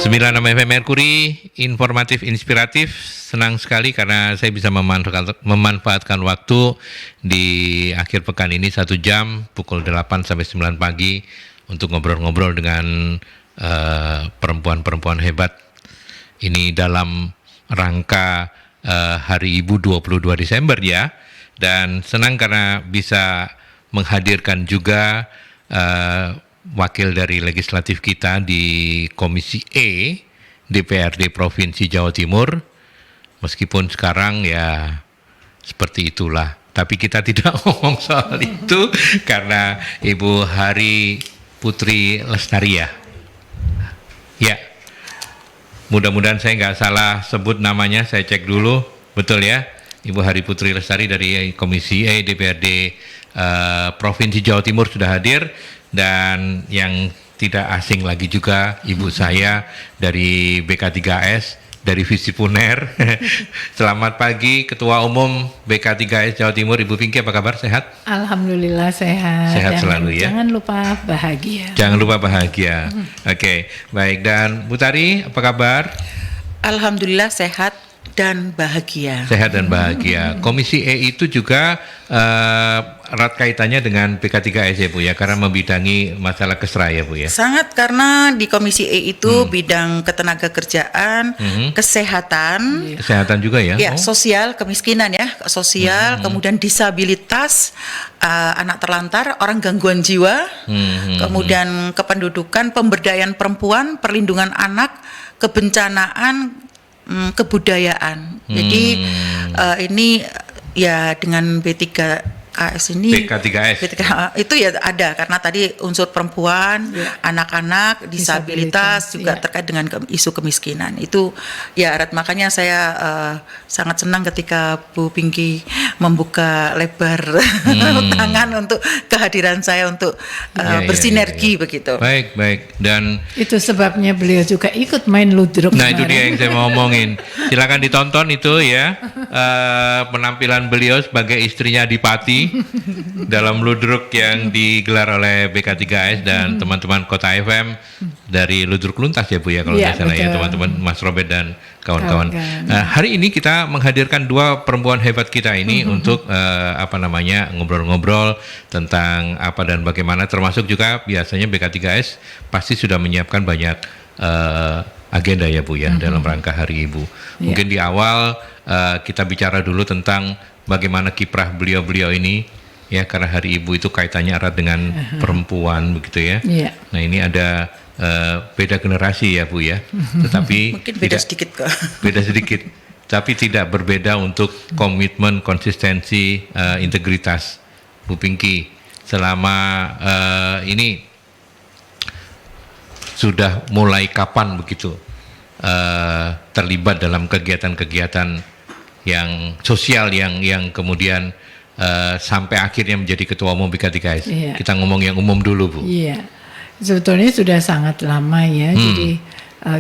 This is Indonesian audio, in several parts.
96 FM Mercury, informatif, inspiratif. Senang sekali karena saya bisa memanfaatkan waktu di akhir pekan ini 1 jam, pukul 8 sampai 9 pagi untuk ngobrol-ngobrol dengan perempuan-perempuan hebat. Ini dalam rangka Hari Ibu 22 Desember ya. Dan senang karena bisa menghadirkan juga wakil dari legislatif kita di Komisi E DPRD Provinsi Jawa Timur, meskipun sekarang ya seperti itulah, tapi kita tidak ngomong soal itu karena Ibu Hari Putri Lestari ya, mudah-mudahan saya nggak salah sebut namanya, saya cek dulu, betul ya, Ibu Hari Putri Lestari dari Komisi E DPRD Provinsi Jawa Timur sudah hadir. Dan yang tidak asing lagi juga ibu saya dari BK3S, dari Visipuner. Selamat pagi Ketua Umum BK3S Jawa Timur, Ibu Pinky, apa kabar? Sehat? Alhamdulillah sehat. Sehat selalu ya. Jangan lupa bahagia. Jangan lupa bahagia. Oke, baik. Dan Bu Tari, apa kabar? Alhamdulillah sehat dan bahagia. Sehat dan bahagia. Komisi E itu juga erat kaitannya dengan BK3S ya Bu ya, karena membidangi masalah kesra ya Bu ya. Sangat, karena di Komisi E itu bidang ketenagakerjaan, kesehatan. Kesehatan juga ya. Ya, sosial, kemiskinan ya, sosial, kemudian disabilitas, anak terlantar, orang gangguan jiwa, kemudian kependudukan, pemberdayaan perempuan, perlindungan anak, kebencanaan, kebudayaan. Jadi ini ya dengan BK3S ini, BK3S itu ya ada, karena tadi unsur perempuan, anak-anak, disabilitas juga terkait dengan isu kemiskinan. Itu ya makanya saya sangat senang ketika Bu Pinky membuka lebar tangan untuk kehadiran saya untuk bersinergi begitu. Baik. Dan itu sebabnya beliau juga ikut main ludruk. Nah kemarin. Itu dia yang saya mau ngomongin. Silakan ditonton itu ya, penampilan beliau sebagai istrinya Adipati dalam ludruk yang digelar oleh BK3S dan teman-teman Kota FM dari ludruk luntas ya Bu ya, kalau tidak salah ya, teman-teman Mas Robert dan kawan-kawan. Hari ini kita menghadirkan 2 perempuan hebat kita ini untuk ngobrol-ngobrol tentang apa dan bagaimana, termasuk juga biasanya BK3S pasti sudah menyiapkan banyak agenda ya Bu ya, dalam rangka Hari Ibu. Mungkin di awal kita bicara dulu tentang bagaimana kiprah beliau-beliau ini ya, karena Hari Ibu itu kaitannya erat dengan perempuan begitu ya. Nah ini ada beda generasi ya Bu ya, tetapi mungkin beda sedikit kok. Beda sedikit, tapi tidak berbeda untuk komitmen, konsistensi, integritas. Bu Pinky, selama ini sudah mulai kapan begitu terlibat dalam kegiatan-kegiatan yang sosial yang kemudian sampai akhirnya menjadi Ketua Umum BK3S? Kita ngomong yang umum dulu Bu. Iya, sebetulnya sudah sangat lama ya. Jadi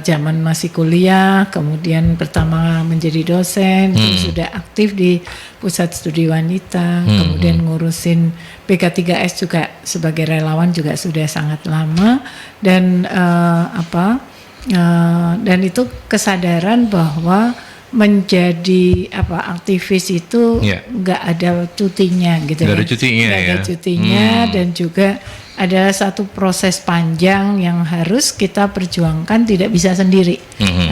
zaman masih kuliah, kemudian pertama menjadi dosen, terus sudah aktif di Pusat Studi Wanita, kemudian ngurusin BK3S juga sebagai relawan juga sudah sangat lama. Dan dan itu kesadaran bahwa menjadi aktivis itu nggak ada cutinya gitu. Nggak ada cutinya nggak ada cutinya, dan juga ada satu proses panjang yang harus kita perjuangkan, tidak bisa sendiri,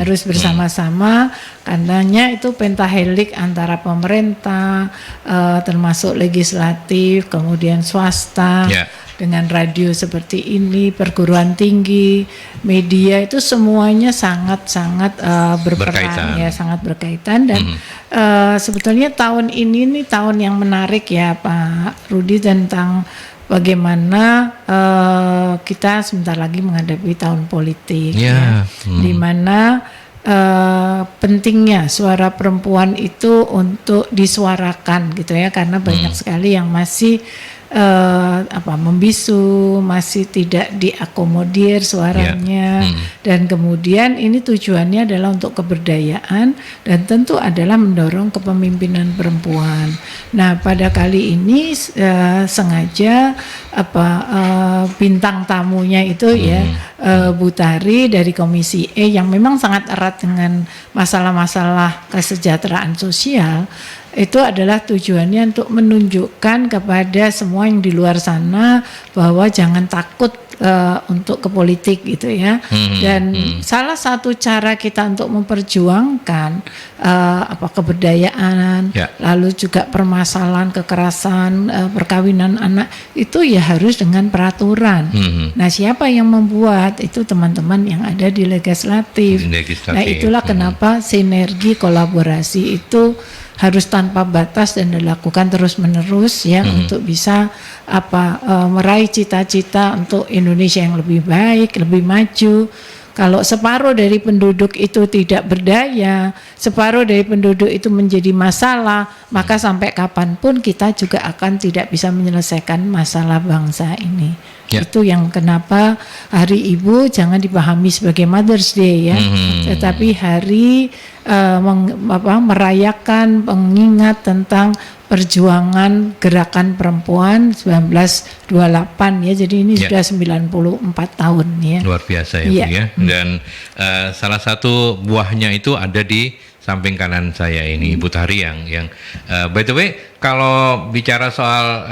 harus bersama-sama, karenanya itu pentahelik antara pemerintah, termasuk legislatif, kemudian swasta, dengan radio seperti ini, perguruan tinggi, media, itu semuanya sangat-sangat berperan ya, sangat berkaitan. Dan sebetulnya tahun ini nih tahun yang menarik ya Pak Rudi, tentang bagaimana kita sebentar lagi menghadapi tahun politik di mana pentingnya suara perempuan itu untuk disuarakan gitu ya, karena banyak sekali yang masih membisu, masih tidak diakomodir suaranya, dan kemudian ini tujuannya adalah untuk keberdayaan dan tentu adalah mendorong kepemimpinan perempuan. Nah, pada kali ini sengaja bintang tamunya itu Bu Tari dari Komisi E yang memang sangat erat dengan masalah-masalah kesejahteraan sosial, itu adalah tujuannya untuk menunjukkan kepada semua yang di luar sana bahwa jangan takut untuk ke politik gitu ya. Dan salah satu cara kita untuk memperjuangkan keberdayaan, lalu juga permasalahan kekerasan, perkawinan anak itu ya harus dengan peraturan. Nah, siapa yang membuat itu? Teman-teman yang ada di legislatif. Nah, itulah kenapa sinergi kolaborasi itu harus tanpa batas dan dilakukan terus-menerus ya, untuk bisa meraih cita-cita untuk Indonesia yang lebih baik, lebih maju. Kalau separuh dari penduduk itu tidak berdaya, separuh dari penduduk itu menjadi masalah, maka sampai kapanpun kita juga akan tidak bisa menyelesaikan masalah bangsa ini. Itu yang kenapa Hari Ibu jangan dipahami sebagai Mother's Day ya, tetapi hari merayakan pengingat tentang perjuangan gerakan perempuan 1928 ya. Jadi ini sudah 94 tahun ya. Luar biasa ya, Bu ya. Dan salah satu buahnya itu ada di samping kanan saya ini, Ibu Tari yang by the way, kalau bicara soal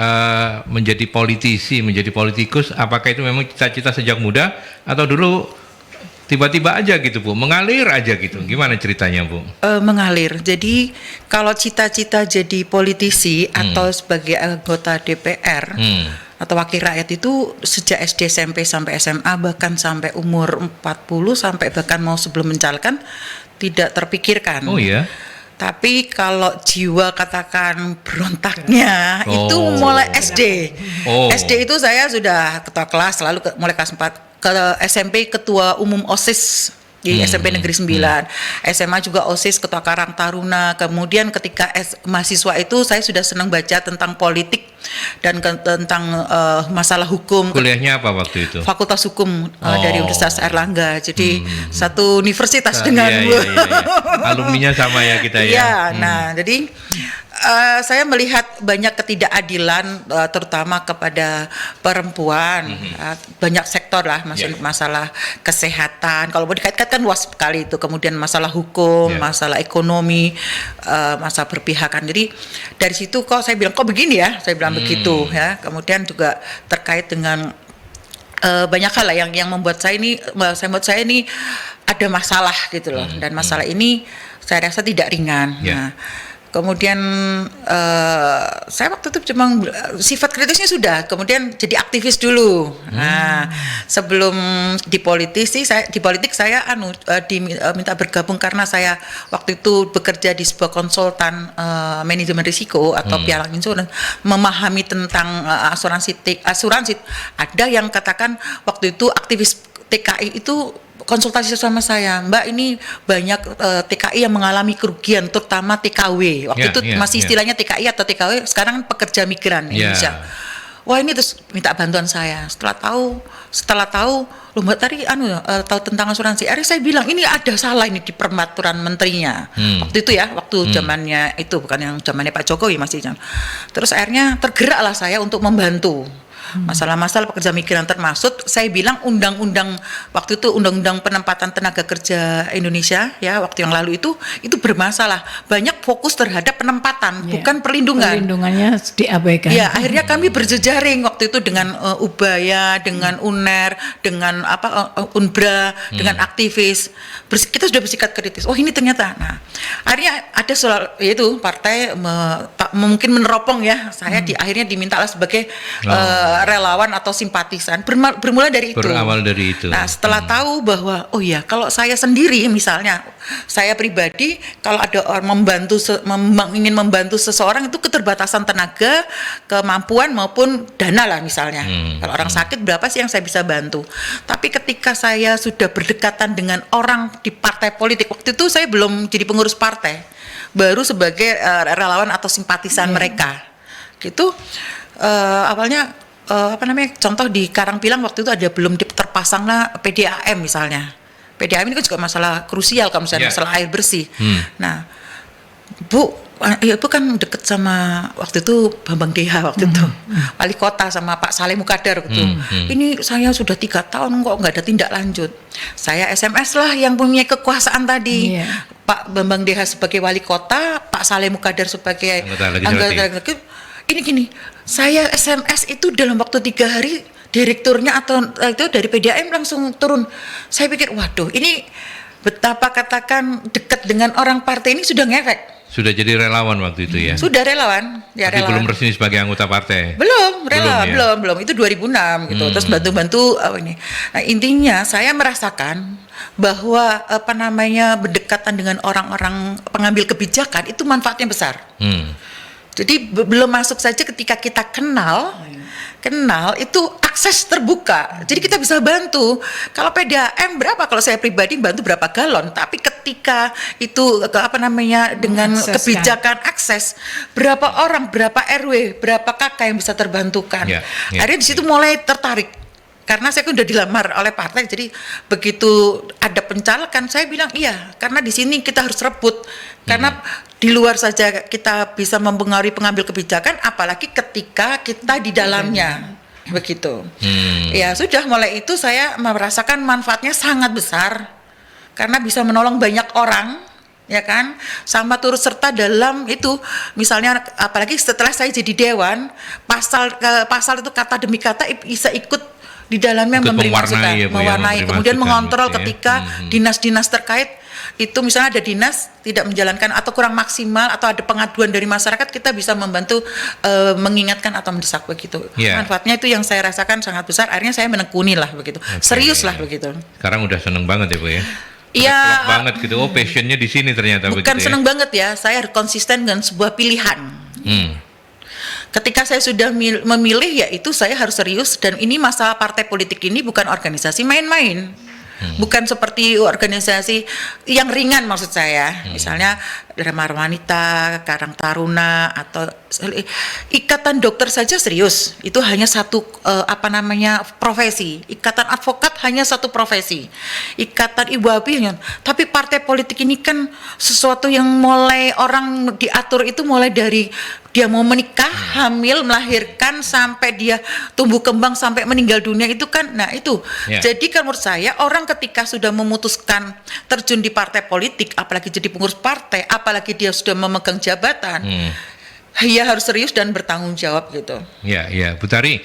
menjadi politisi, menjadi politikus, apakah itu memang cita-cita sejak muda atau dulu tiba-tiba aja gitu, Bu, mengalir aja gitu? Gimana ceritanya, Bu? Mengalir. Jadi kalau cita-cita jadi politisi atau sebagai anggota DPR atau wakil rakyat itu sejak SD, SMP sampai SMA, bahkan sampai umur 40 sampai bahkan mau sebelum mencalonkan tidak terpikirkan. Oh iya. Tapi kalau jiwa katakan berontaknya itu mulai SD. SD itu saya sudah ketua kelas, lalu mulai kelas 4 ke SMP ketua umum OSIS di SMP Negeri 9, SMA juga OSIS ketua Karang Taruna. Kemudian ketika mahasiswa itu saya sudah senang baca tentang politik dan tentang masalah hukum. Kuliahnya apa waktu itu? Fakultas Hukum dari Universitas Airlangga. Jadi satu universitas dengan alumninya sama ya kita ya. Nah jadi saya melihat banyak ketidakadilan terutama kepada perempuan, banyak sektor lah, masalah kesehatan. Kalau mau dikait-kaitkan luas sekali itu. Kemudian masalah hukum, masalah ekonomi, masalah berpihakan. Jadi dari situ kok saya bilang kok begini ya, saya bilang begitu ya. Kemudian juga terkait dengan banyak hal lah yang membuat saya ini ada masalah gitu loh. Dan masalah ini saya rasa tidak ringan. Nah, kemudian saya waktu itu cuma sifat kritisnya sudah, kemudian jadi aktivis dulu. Nah, sebelum di politik saya diminta bergabung karena saya waktu itu bekerja di sebuah konsultan manajemen risiko atau pialang insurans, memahami tentang asuransi. Ada yang katakan waktu itu aktivis TKI itu konsultasi sama saya, Mbak, ini banyak TKI yang mengalami kerugian, terutama TKW. Waktu itu masih istilahnya TKI atau TKW, sekarang pekerja migran Indonesia. Wah, ini terus minta bantuan saya. Setelah tahu, loh Mbak Tari tahu tentang asuransi. Akhirnya saya bilang ini ada salah ini di peraturan menterinya. Waktu itu ya, waktu zamannya itu bukan yang zamannya Pak Jokowi masih. Terus akhirnya tergeraklah saya untuk membantu. Masalah-masalah pekerja migran termasuk saya bilang undang-undang waktu itu undang-undang penempatan tenaga kerja Indonesia ya waktu yang lalu itu bermasalah, banyak fokus terhadap penempatan bukan perlindungannya diabaikan. Ya akhirnya kami berjejaring waktu itu dengan Ubaya, dengan UNER, dengan Unbra, dengan aktivis. Kita sudah bersikap kritis. Oh ini ternyata. Nah akhirnya ada soal yaitu partai mungkin meneropong ya saya akhirnya dimintalah sebagai relawan atau simpatisan. Berawal dari itu. Nah, setelah tahu bahwa oh ya, kalau saya sendiri misalnya, saya pribadi kalau ada orang ingin membantu seseorang itu keterbatasan tenaga, kemampuan maupun dana lah misalnya. Kalau orang sakit berapa sih yang saya bisa bantu? Tapi ketika saya sudah berdekatan dengan orang di partai politik, waktu itu saya belum jadi pengurus partai, baru sebagai relawan atau simpatisan mereka. Gitu. awalnya contoh di Karangpilang waktu itu ada belum terpasangnya PDAM misalnya. PDAM ini kan juga masalah krusial kalau misalnya masalah air bersih. Nah, Bu, ya Ibu kan deket sama waktu itu Bambang Deha waktu itu, wali kota sama Pak Saleh Mukadar gitu. Ini saya sudah 3 tahun kok nggak ada tindak lanjut. Saya SMS lah yang punya kekuasaan tadi. Pak Bambang Deha sebagai wali kota, Pak Saleh Mukadar sebagai anggota. Ini gini, saya SMS itu dalam waktu 3 hari direkturnya atau itu dari PDAM langsung turun. Saya pikir, waduh, ini betapa katakan dekat dengan orang partai ini sudah ngefek. Sudah jadi relawan waktu itu ya? Sudah relawan. Ya, tapi relawan. belum resmi sebagai anggota partai? Belum, relawan, ya? belum. Itu 2006 gitu. Terus bantu-bantu ini. Nah, intinya saya merasakan bahwa berdekatan dengan orang-orang pengambil kebijakan itu manfaatnya besar. Jadi belum masuk saja ketika kita kenal itu akses terbuka. Jadi kita bisa bantu. Kalau PDAM berapa? Kalau saya pribadi bantu berapa galon. Tapi ketika itu dengan kebijakan akses, berapa orang, berapa RW, berapa kakak yang bisa terbantukan. Akhirnya di situ mulai tertarik. Karena saya kan udah dilamar oleh partai, jadi begitu ada pencalekan saya bilang iya, karena di sini kita harus rebut. Karena di luar saja kita bisa mempengaruhi pengambil kebijakan, apalagi ketika kita di dalamnya. Begitu. Ya sudah, mulai itu saya merasakan manfaatnya sangat besar karena bisa menolong banyak orang, ya kan, sama turut serta dalam itu. Misalnya apalagi setelah saya jadi dewan, pasal itu kata demi kata bisa ikut di dalamnya memberi masukan, mewarnai, kemudian mengontrol ketika dinas-dinas terkait itu misalnya ada dinas tidak menjalankan atau kurang maksimal atau ada pengaduan dari masyarakat, kita bisa membantu mengingatkan atau mendesak begitu. Manfaatnya itu yang saya rasakan sangat besar. Akhirnya saya menekuni lah begitu, serius lah begitu. Sekarang udah seneng banget ya Bu ya? Iya. Banget gitu. Oh, passionnya di sini ternyata. Bukan seneng banget ya, saya harus konsisten dengan sebuah pilihan. Ketika saya sudah memilih, ya itu saya harus serius. Dan ini masalah partai politik ini bukan organisasi main-main. Bukan seperti organisasi yang ringan maksud saya. Misalnya Dharma Wanita, Karang Taruna, atau Ikatan Dokter saja serius. Itu hanya satu profesi. Ikatan Advokat hanya satu profesi. Ikatan Ibu Abi. Tapi partai politik ini kan sesuatu yang mulai orang diatur itu mulai dari dia mau menikah, hamil, melahirkan, sampai dia tumbuh kembang, sampai meninggal dunia itu kan, nah itu. Jadi kan menurut saya, orang ketika sudah memutuskan terjun di partai politik, apalagi jadi pengurus partai, apalagi dia sudah memegang jabatan, ya harus serius dan bertanggung jawab gitu. Ya, Bu Tari,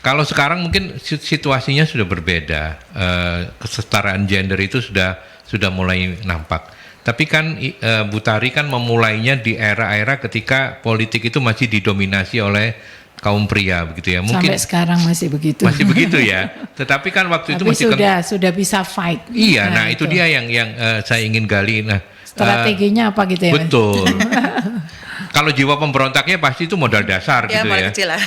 kalau sekarang mungkin situasinya sudah berbeda, kesetaraan gender itu sudah mulai nampak. Tapi kan Bu Tari kan memulainya di era-era ketika politik itu masih didominasi oleh kaum pria begitu ya. Mungkin sampai sekarang masih begitu. Masih begitu ya. Tetapi kan waktu itu masih sudah bisa fight. Iya, nah itu dia yang saya ingin gali. Nah, strateginya apa gitu ya? Betul. Kalau jiwa pemberontaknya pasti itu modal dasar ya, gitu ya. Kecil lah.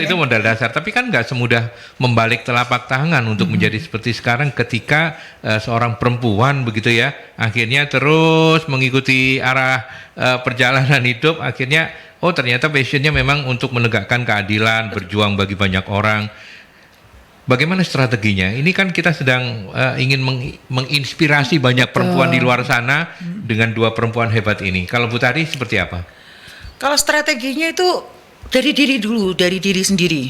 Itu modal dasar. Tapi kan nggak semudah membalik telapak tangan untuk menjadi seperti sekarang ketika seorang perempuan begitu ya, akhirnya terus mengikuti arah perjalanan hidup. Akhirnya ternyata passionnya memang untuk menegakkan keadilan, berjuang bagi banyak orang. Bagaimana strateginya? Ini kan kita sedang ingin menginspirasi banyak perempuan di luar sana dengan 2 perempuan hebat ini. Kalau Bu Tari seperti apa? Kalau strateginya itu dari diri dulu, dari diri sendiri.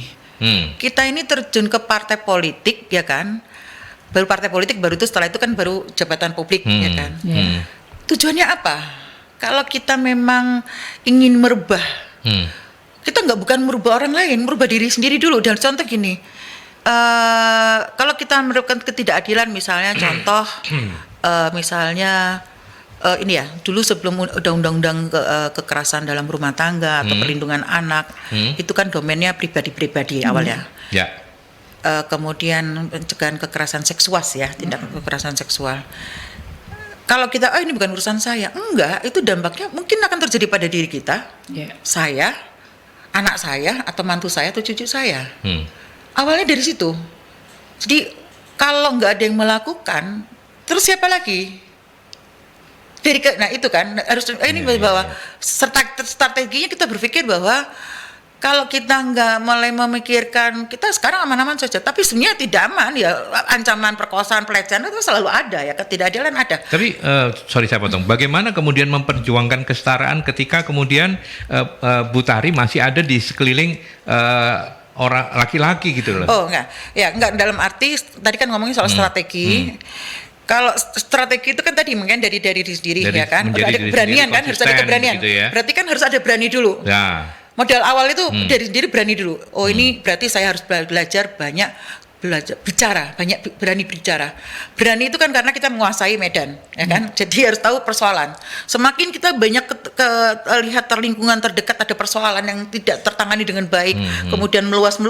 Kita ini terjun ke partai politik, ya kan? Baru partai politik, baru itu setelah itu kan baru jabatan publik, ya kan? Tujuannya apa? Kalau kita memang ingin merubah, kita bukan merubah orang lain, merubah diri sendiri dulu. Dan contoh gini. Kalau kita menerapkan ketidakadilan, misalnya contoh misalnya ini ya, dulu sebelum undang-undang kekerasan dalam rumah tangga atau perlindungan anak, itu kan domainnya pribadi-pribadi awalnya. Kemudian pencegahan kekerasan seksual ya, tindakan kekerasan seksual. Kalau kita ini bukan urusan saya, enggak, itu dampaknya mungkin akan terjadi pada diri kita, saya, anak saya, atau mantu saya, atau cucu saya. Awalnya dari situ. Jadi kalau nggak ada yang melakukan, terus siapa lagi? nah itu kan harus ini bahwa strateginya kita berpikir bahwa kalau kita nggak mulai memikirkan, kita sekarang aman-aman saja, tapi sebenarnya tidak aman ya, ancaman perkosaan, pelecehan itu selalu ada ya, ketidakadilan ada. Tapi sorry saya potong, bagaimana kemudian memperjuangkan kesetaraan ketika kemudian Bu Tari masih ada di sekeliling orang laki-laki gitu loh? Oh enggak dalam arti tadi kan ngomongin soal strategi. Kalau strategi itu kan tadi mungkin dari diri sendiri ya kan, ada keberanian kan, harus ada keberanian. Gitu ya? Berarti kan harus ada berani dulu. Ya. Modal awal itu dari sendiri berani dulu. Oh ini berarti saya harus belajar bicara, banyak berani bicara. Berani itu kan karena kita menguasai medan, ya kan. Jadi harus tahu persoalan. Semakin kita banyak lihat lingkungan terdekat ada persoalan yang tidak tertangani dengan baik, kemudian meluas,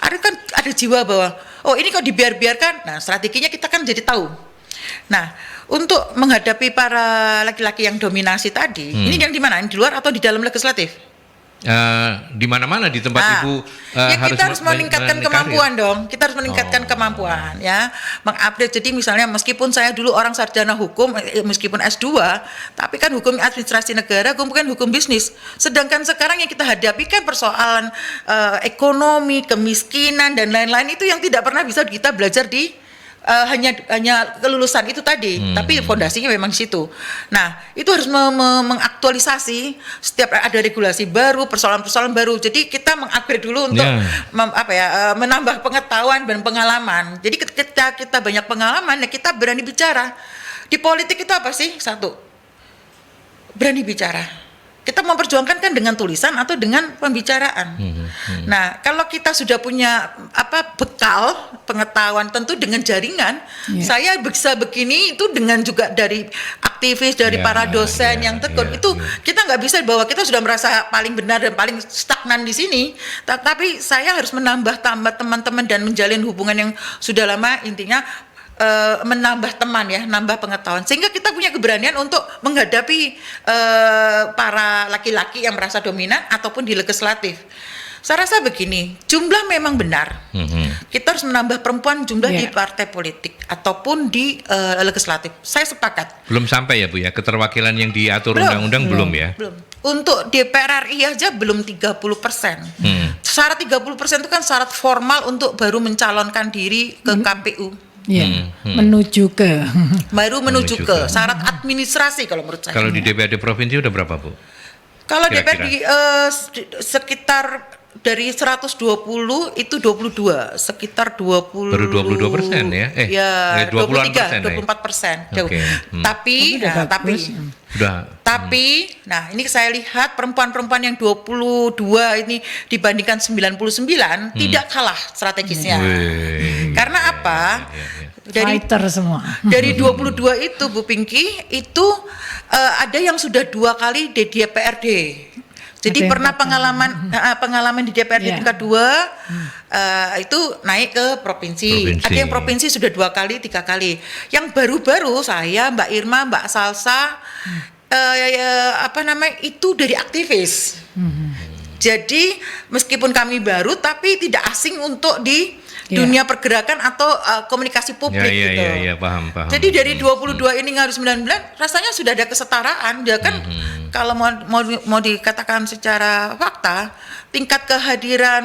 ada jiwa bahwa oh ini kok dibiarkan. Nah strateginya kita kan jadi tahu. Nah untuk menghadapi para laki-laki yang dominasi tadi, ini yang di mana? Di luar atau di dalam legislatif? Di mana-mana di tempat Ibu kita harus meningkatkan kemampuan dong. Kita harus meningkatkan kemampuan ya, mengupdate. Jadi misalnya meskipun saya dulu orang sarjana hukum, meskipun S2, tapi kan hukum administrasi negara, bukan hukum bisnis. Sedangkan sekarang yang kita hadapi kan persoalan ekonomi, kemiskinan dan lain-lain itu yang tidak pernah bisa kita belajar di hanya kelulusan itu tadi, tapi fondasinya memang di situ. Nah, itu harus mengaktualisasi setiap ada regulasi baru, persoalan-persoalan baru. Jadi kita mengupgrade dulu untuk menambah pengetahuan dan pengalaman. Jadi ketika kita banyak pengalaman, ya kita berani bicara. Di politik itu apa sih? Satu, berani bicara. Kita memperjuangkan kan dengan tulisan atau dengan pembicaraan. Nah, kalau kita sudah punya bekal pengetahuan, tentu dengan jaringan, saya bisa begini itu dengan juga dari aktivis, dari para dosen yang tekun itu kita nggak bisa bahwa kita sudah merasa paling benar dan paling stagnan di sini. Tapi saya harus menambah teman-teman dan menjalin hubungan yang sudah lama, intinya menambah teman ya, nambah pengetahuan sehingga kita punya keberanian untuk menghadapi para laki-laki yang merasa dominan ataupun di legislatif. Saya rasa begini, jumlah memang benar. Kita harus menambah perempuan jumlah di partai politik ataupun di legislatif. Saya sepakat. Belum sampai ya Bu ya, keterwakilan yang diatur undang-undang belum ya? Belum. Untuk DPR RI aja belum 30%. Syarat 30% itu kan syarat formal untuk baru mencalonkan diri ke KPU. Menuju ke syarat administrasi kalau menurut saya. Kalau di DPRD provinsi udah berapa Bu? Kalau DPRD sekitar dari 120 itu 22, sekitar 20. Baru 22% ya? 24%. Jauh. Okay. Tapi ini saya lihat perempuan-perempuan yang 22 ini dibandingkan 99 tidak kalah strategisnya. Karena apa? Fighter semua. Dari 22 itu Bu Pinky itu ada yang sudah 2 kali di DPRD. Jadi pernah pengalaman di DPRD tingkat 2 itu naik ke provinsi. Ada yang provinsi sudah 2 kali, 3 kali. Yang baru-baru saya, Mbak Irma, Mbak Salsa, itu dari aktivis. Jadi meskipun kami baru, tapi tidak asing untuk di dunia pergerakan atau komunikasi publik gitu. Iya, paham. Jadi dari 22 ini harus 19, rasanya sudah ada kesetaraan. Ya kan kalau mau dikatakan secara fakta, tingkat kehadiran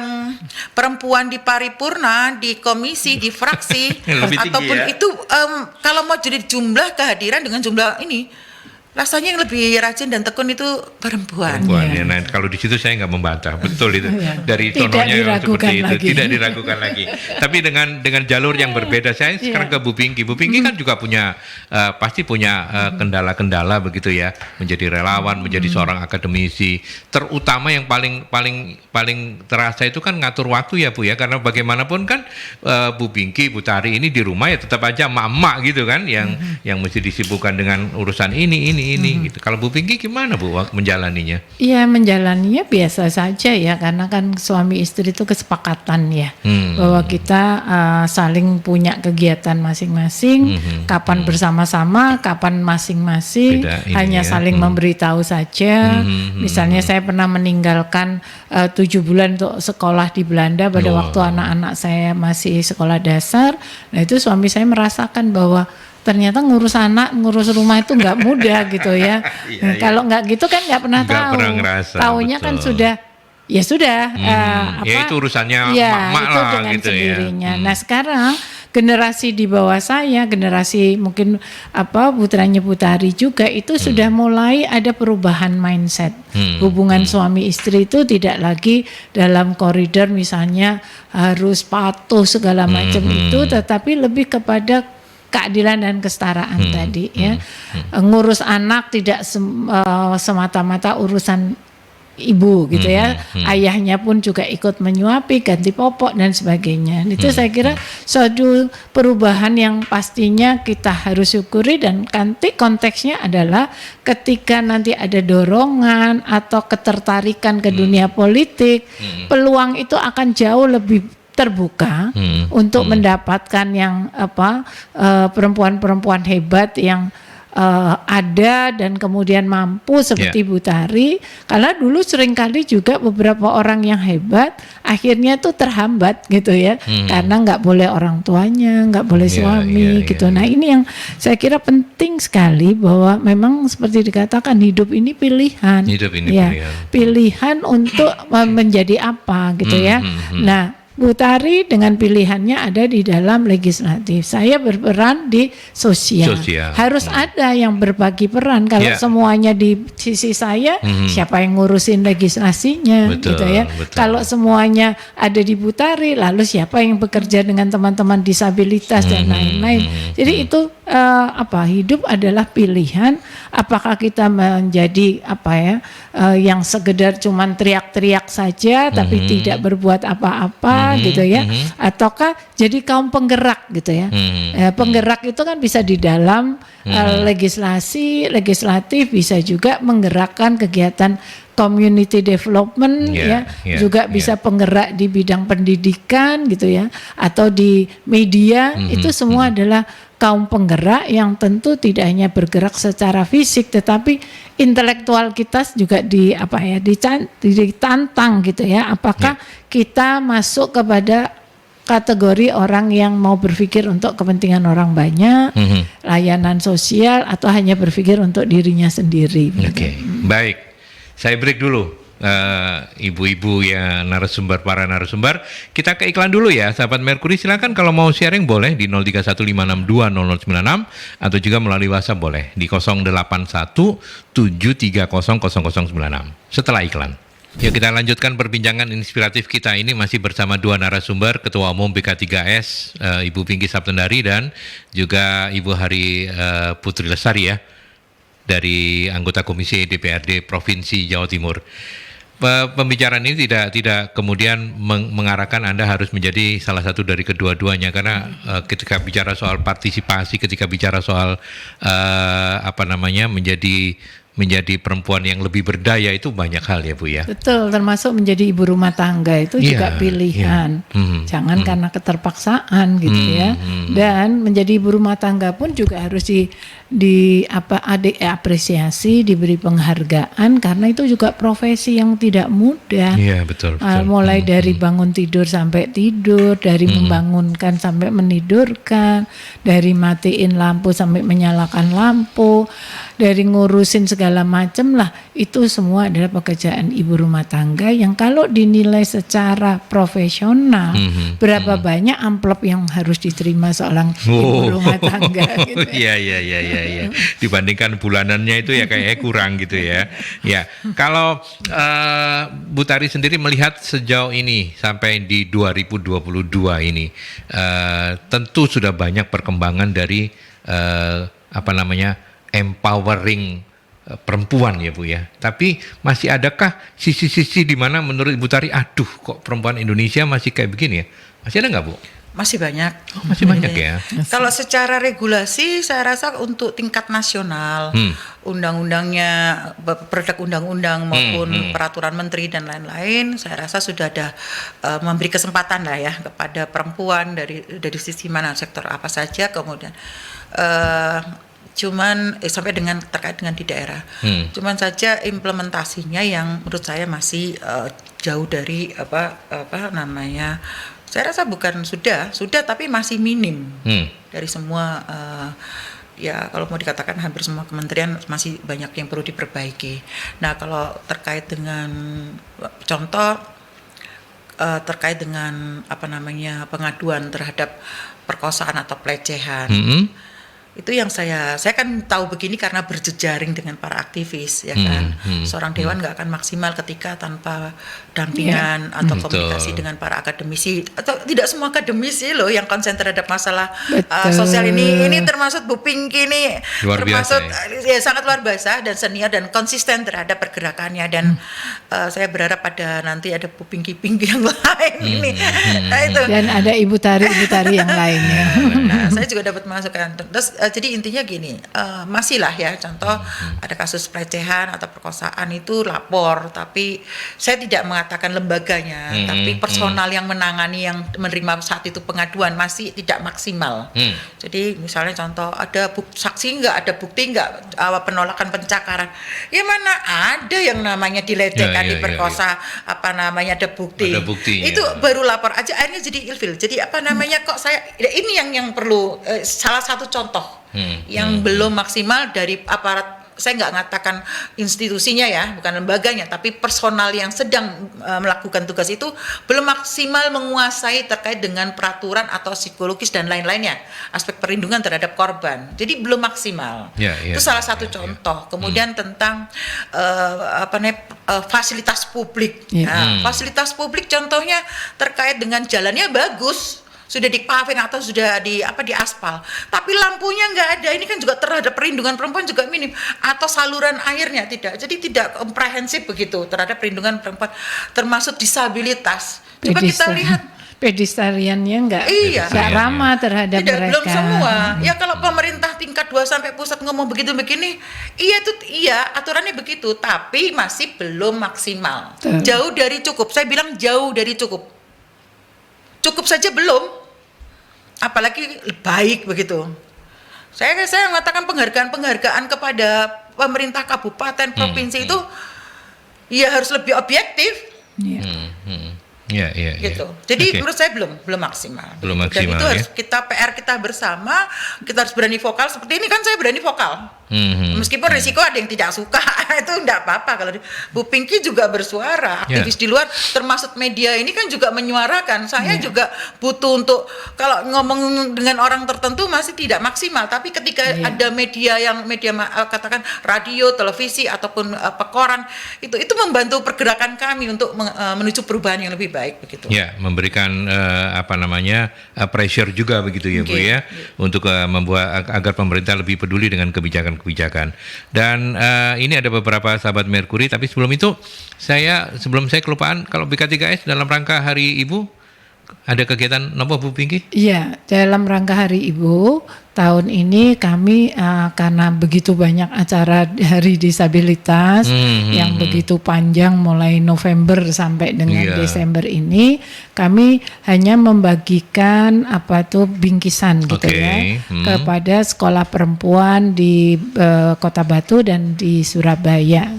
perempuan di paripurna, di komisi, di fraksi ataupun itu kalau mau jadi jumlah kehadiran dengan jumlah ini, rasanya yang lebih rajin dan tekun itu perempuan. Ya. Nah, kalau di situ saya nggak membantah, betul itu dari tononya seperti itu, tidak diragukan lagi. Tapi dengan jalur yang berbeda, saya sekarang ke Bu Pinky. Bu Pinky kan juga punya pasti punya kendala-kendala begitu ya, menjadi relawan, menjadi seorang akademisi. Terutama yang paling terasa itu kan ngatur waktu ya Bu ya, karena bagaimanapun kan Bu Pinky, Bu Tari ini di rumah ya tetap aja emak-emak gitu kan, yang mesti disibukkan dengan urusan ini gitu. Kalau Bu Pinky gimana Bu menjalaninya? Iya, menjalaninya biasa saja ya, karena kan suami istri itu kesepakatan ya, bahwa kita saling punya kegiatan masing-masing, kapan bersama-sama, kapan masing-masing, hanya saling memberitahu saja. Misalnya saya pernah meninggalkan 7 bulan untuk sekolah di Belanda pada waktu anak-anak saya masih sekolah dasar. Nah itu suami saya merasakan bahwa ternyata ngurus anak, ngurus rumah itu nggak mudah gitu ya. Iya, Kalau nggak gitu kan nggak pernah Nggak tahu. pernah ngerasa, Taunya kan betul. sudah, ya sudah. Ya itu urusannya ya, mak-mak itu lah dengan gitu ya. sendirinya. Nah sekarang generasi di bawah saya, generasi mungkin putranya Putari juga itu sudah mulai ada perubahan mindset. Hubungan suami istri itu tidak lagi dalam koridor misalnya harus patuh segala macam itu, tetapi lebih kepada keadilan dan kesetaraan tadi ya. Ngurus anak tidak semata-mata urusan ibu gitu ya, ayahnya pun juga ikut menyuapi, ganti popok dan sebagainya. Itu saya kira suatu perubahan yang pastinya kita harus syukuri, dan nanti konteksnya adalah ketika nanti ada dorongan atau ketertarikan ke dunia politik, peluang itu akan jauh lebih terbuka untuk mendapatkan yang perempuan-perempuan hebat yang ada dan kemudian mampu seperti Bu Tari, karena dulu seringkali juga beberapa orang yang hebat akhirnya tuh terhambat gitu ya, karena nggak boleh orang tuanya, nggak boleh suami gitu. Nah ini yang saya kira penting sekali, bahwa memang seperti dikatakan hidup ini pilihan, pilihan untuk menjadi apa gitu ya. Nah Bu Tari dengan pilihannya ada di dalam legislatif. Saya berperan di sosial. Harus ada yang berbagi peran. Kalau semuanya di sisi saya, siapa yang ngurusin legislasinya, gitu ya. Kalau semuanya ada di Bu Tari, lalu siapa yang bekerja dengan teman-teman disabilitas dan lain-lain. Jadi itu hidup adalah pilihan. Apakah kita menjadi yang sekedar cuman teriak-teriak saja tapi tidak berbuat apa-apa gitu ya, ataukah jadi kaum penggerak gitu ya. Penggerak itu kan bisa di dalam legislatif, bisa juga menggerakkan kegiatan community development juga bisa penggerak di bidang pendidikan gitu ya, atau di media. Itu semua adalah kaum penggerak yang tentu tidak hanya bergerak secara fisik, tetapi intelektual kita juga ditantang gitu ya. Apakah kita masuk kepada kategori orang yang mau berpikir untuk kepentingan orang banyak, layanan sosial, atau hanya berpikir untuk dirinya sendiri. Baik, saya break dulu. Ibu-ibu ya, para narasumber, kita ke iklan dulu ya, sahabat Merkuri. Silakan kalau mau sharing boleh di 0315620096 atau juga melalui WhatsApp boleh di 0817300096 setelah iklan. Yuk kita lanjutkan perbincangan inspiratif kita ini, masih bersama dua narasumber, Ketua Umum BK3S Ibu Pinky Saptendari dan juga Ibu Hari Putri Lestari ya, dari anggota Komisi DPRD Provinsi Jawa Timur. Pembicaraan ini tidak kemudian mengarahkan Anda harus menjadi salah satu dari kedua-duanya, karena ketika bicara soal partisipasi, ketika bicara soal menjadi perempuan yang lebih berdaya, itu banyak hal ya Bu ya. Betul, termasuk menjadi ibu rumah tangga itu juga pilihan. Jangan karena keterpaksaan gitu ya. Dan menjadi ibu rumah tangga pun juga harus diapresiasi, diberi penghargaan, karena itu juga profesi yang tidak mudah. Iya, betul. Mulai dari bangun tidur sampai tidur, dari membangunkan sampai menidurkan, dari matiin lampu sampai menyalakan lampu, dari ngurusin segala macam lah, itu semua adalah pekerjaan ibu rumah tangga yang kalau dinilai secara profesional, berapa banyak amplop yang harus diterima seorang ibu rumah tangga gitu. Iya. Dibandingkan bulanannya itu ya kayaknya kurang gitu ya. Ya, kalau Bu Tari sendiri melihat sejauh ini sampai di 2022 ini, tentu sudah banyak perkembangan dari empowering perempuan ya Bu ya. Tapi masih adakah sisi-sisi di mana menurut Ibu Tari, aduh kok perempuan Indonesia masih kayak begini ya? Masih ada nggak Bu? Masih banyak. Masih banyak ya. Kalau secara regulasi saya rasa untuk tingkat nasional, undang-undangnya, produk undang-undang maupun peraturan menteri dan lain-lain, saya rasa sudah ada memberi kesempatan lah ya kepada perempuan dari sisi mana, sektor apa saja, kemudian cuman sampai terkait dengan di daerah. Cuman saja implementasinya yang menurut saya masih jauh dari saya rasa bukan sudah tapi masih minim dari semua ya kalau mau dikatakan hampir semua kementerian masih banyak yang perlu diperbaiki. Nah, kalau terkait dengan contoh terkait dengan pengaduan terhadap perkosaan atau pelecehan. Itu yang saya kan tahu begini karena berjejaring dengan para aktivis, ya kan. Seorang dewan nggak akan maksimal ketika tanpa dampingan atau komunikasi dengan para akademisi, atau tidak semua akademisi loh yang konsen terhadap masalah sosial ini termasuk Bu Pinky ini termasuk sangat luar biasa dan senior dan konsisten terhadap pergerakannya, dan saya berharap pada nanti ada Bu Pinky yang lain ini. Nah, itu. Dan ada Ibu Tari yang lainnya. Nah, saya juga dapat masukan. Terus jadi intinya gini, masih lah ya, contoh ada kasus pelecehan atau perkosaan itu lapor, tapi saya tidak mengatakan lembaganya, tapi personal yang menangani, yang menerima saat itu pengaduan masih tidak maksimal. Jadi misalnya contoh ada saksi nggak, ada bukti nggak, penolakan pencakaran, ya mana ada yang namanya dilecehkan, diperkosa, ada bukti. Ada buktinya. Itu baru lapor aja, akhirnya jadi ilfil. Jadi kok saya, ini yang perlu salah satu contoh yang belum maksimal dari aparat. Saya nggak mengatakan institusinya ya, bukan lembaganya, tapi personal yang sedang melakukan tugas itu belum maksimal menguasai terkait dengan peraturan atau psikologis dan lain-lainnya, aspek perlindungan terhadap korban. Jadi belum maksimal. Itu salah satu contoh. Kemudian tentang fasilitas publik. Nah, fasilitas publik contohnya terkait dengan jalannya bagus, sudah di paving atau sudah di aspal, tapi lampunya nggak ada. Ini kan juga terhadap perlindungan perempuan juga minim, atau saluran airnya tidak. Jadi tidak komprehensif begitu terhadap perlindungan perempuan, termasuk disabilitas. Coba kita lihat pedestriannya nggak ramah terhadap mereka. Belum semua. Ya kalau pemerintah tingkat 2 sampai pusat ngomong begitu begini, iya aturannya begitu, tapi masih belum maksimal. Jauh dari cukup. Saya bilang jauh dari cukup. Cukup saja belum. Apalagi baik begitu. Saya mengatakan penghargaan kepada pemerintah kabupaten, provinsi itu ya harus lebih objektif. Gitu. Jadi menurut saya belum maksimal. Belum maksimal. Dan itu harus PR kita bersama. Kita harus berani vokal. Seperti ini kan saya berani vokal. Meskipun risiko ada yang tidak suka, itu enggak apa-apa. Kalau Bu Pinky juga bersuara, aktivis di luar, termasuk media ini kan juga menyuarakan. Saya juga butuh untuk, kalau ngomong dengan orang tertentu masih tidak maksimal, tapi ketika ada media katakan radio, televisi ataupun koran, itu membantu pergerakan kami untuk menuju perubahan yang lebih baik begitu. Ya, memberikan pressure juga begitu ya Bu ya, untuk membuat agar pemerintah lebih peduli dengan kebijakan. Dan ini ada beberapa sahabat Merkuri, tapi sebelum itu sebelum saya kelupaan, kalau BK3S dalam rangka Hari Ibu ada kegiatan apa Bu Pinky? Iya, dalam rangka Hari Ibu tahun ini kami karena begitu banyak acara Hari Disabilitas yang begitu panjang mulai November sampai dengan Desember ini, kami hanya membagikan bingkisan gitu kepada sekolah perempuan di Kota Batu dan di Surabaya.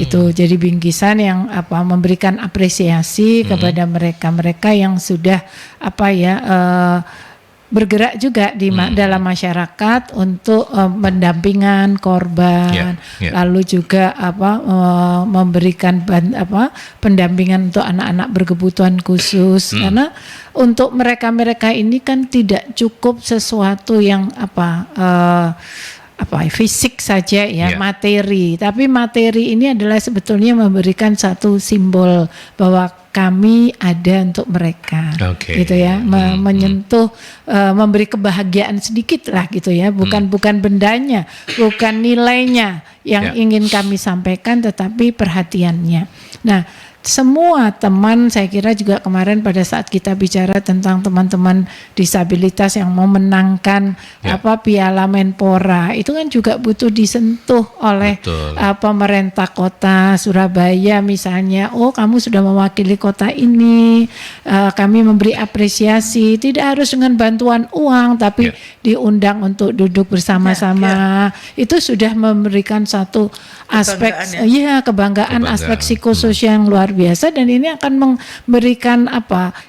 Itu jadi bingkisan yang memberikan apresiasi kepada mereka yang sudah bergerak juga di dalam masyarakat untuk pendampingan korban, lalu juga memberikan pendampingan untuk anak-anak berkebutuhan khusus, karena untuk mereka ini kan tidak cukup sesuatu yang fisik saja materi, tapi materi ini adalah sebetulnya memberikan satu simbol bahwa kami ada untuk mereka, gitu ya, menyentuh, memberi kebahagiaan sedikit lah gitu ya, bukan bendanya, bukan nilainya yang ingin kami sampaikan, tetapi perhatiannya. Nah, semua teman, saya kira juga kemarin pada saat kita bicara tentang teman-teman disabilitas yang memenangkan Piala Menpora, itu kan juga butuh disentuh oleh pemerintah kota Surabaya misalnya. Oh, kamu sudah mewakili kota ini, kami memberi apresiasi, tidak harus dengan bantuan uang, tapi diundang untuk duduk bersama-sama. Itu sudah memberikan satu aspek kebanggaan, aspek psikososial yang luar biasa dan ini akan memberikan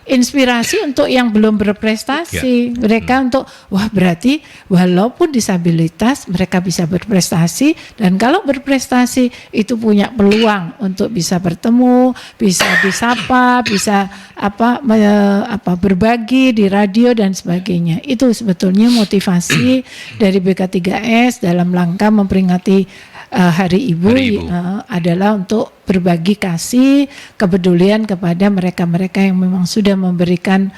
inspirasi untuk yang belum berprestasi. Mereka untuk berarti walaupun disabilitas mereka bisa berprestasi, dan kalau berprestasi itu punya peluang untuk bisa bertemu, bisa disapa, bisa berbagi di radio dan sebagainya. Itu sebetulnya motivasi dari BK3S dalam rangka memperingati Hari Ibu, adalah untuk berbagi kasih, kepedulian kepada mereka-mereka yang memang sudah memberikan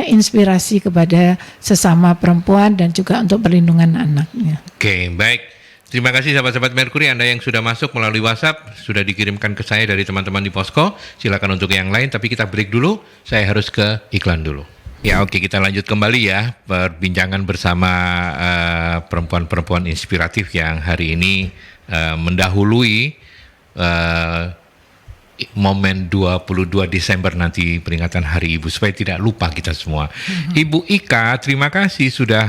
inspirasi kepada sesama perempuan dan juga untuk perlindungan anaknya. Oke, baik. Terima kasih sahabat-sahabat Merkuri, Anda yang sudah masuk melalui WhatsApp, sudah dikirimkan ke saya dari teman-teman di Posko. Silakan untuk yang lain, tapi kita break dulu. Saya harus ke iklan dulu. Ya, oke, kita lanjut kembali ya perbincangan bersama perempuan-perempuan inspiratif yang hari ini mendahului momen 22 Desember nanti peringatan Hari Ibu, supaya tidak lupa kita semua. Ibu Ika, terima kasih sudah